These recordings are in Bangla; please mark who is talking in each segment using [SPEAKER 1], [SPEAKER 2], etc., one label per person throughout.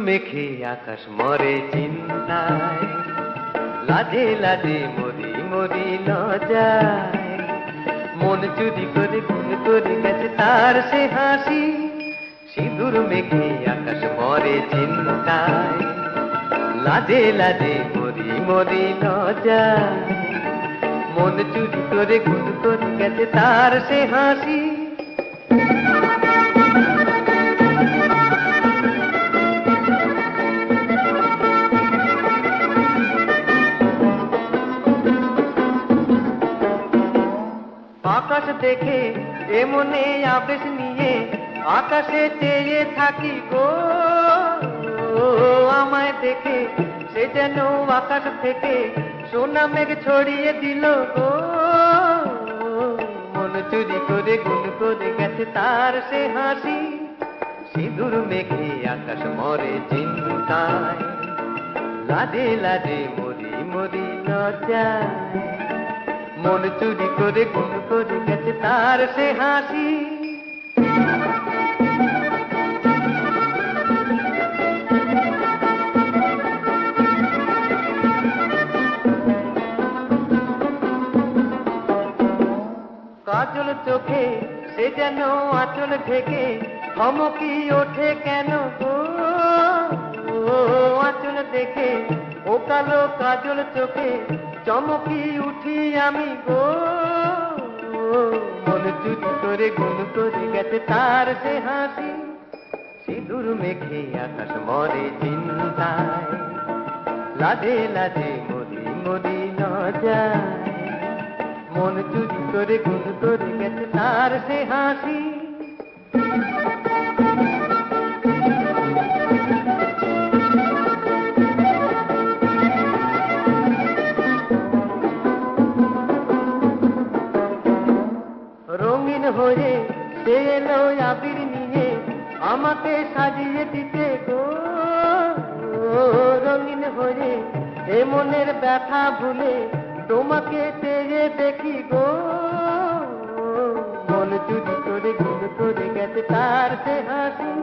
[SPEAKER 1] মেঘে আকাশ মরে চিন্তায়, লাজে লাজে মরি মরি লজায়। মন চুরি করে খুন করে গেছে তার সে হাসি, সিঁদুর মেঘে আকাশ মরে চিন্তায়, লাজে লাজে মরি মরি লজায়। মন চুরি করে খুন করে গেছে তার সে হাসি। আকাশ দেখে এমনে আবেশ নিয়ে আকাশে চেয়ে থাকি গো, আমায় দেখে সে যেন আকাশ থেকে সোনা মেঘ ছড়িয়ে দিল গো। মন চুরি করে গুণ করে গেছে তার সে হাসি, সিঁদুর মেঘে আকাশ মরে চিন্তায়, লাজে লাজে মরি মরি লজ্জায়। মন চুরি করে গুণ করে গেছে তার সে হাসি। কাজল চোখে সে যেন আঁচল ঢেকে ধমকি ওঠে কেন গো, আঁচল দেখে ও কালো কাজল চোখে চমকি উঠি আমি গো। মন চুরি করে গুণ করে গেছে তার সে হাসি, সিঁদুর মেঘে আকাশ মরে চিন্তায়, লাজে লাজে মরি মরি লজ্জায়। মন চুরি করে গুণ করে গেছে তার সে হাসি। রঙিন হয়ে সে এলো আবির নিয়ে আমাকে সাজিয়ে দিতে গো, রঙিন হয়ে এ মনের ব্যথা ভুলে তোমাকে চেয়ে দেখি গো। মন চুরি করে গুণ করে গেছে তার সে হাসি,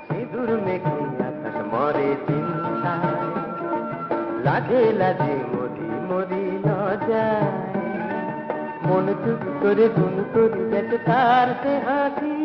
[SPEAKER 1] সিঁদুর মেঘে আকাশ মরে চিন্তায়, লাজে লাজে মরি মরি লজ্জায়। মন চুরি করে গুণ করে গেছে তার সে হাসি।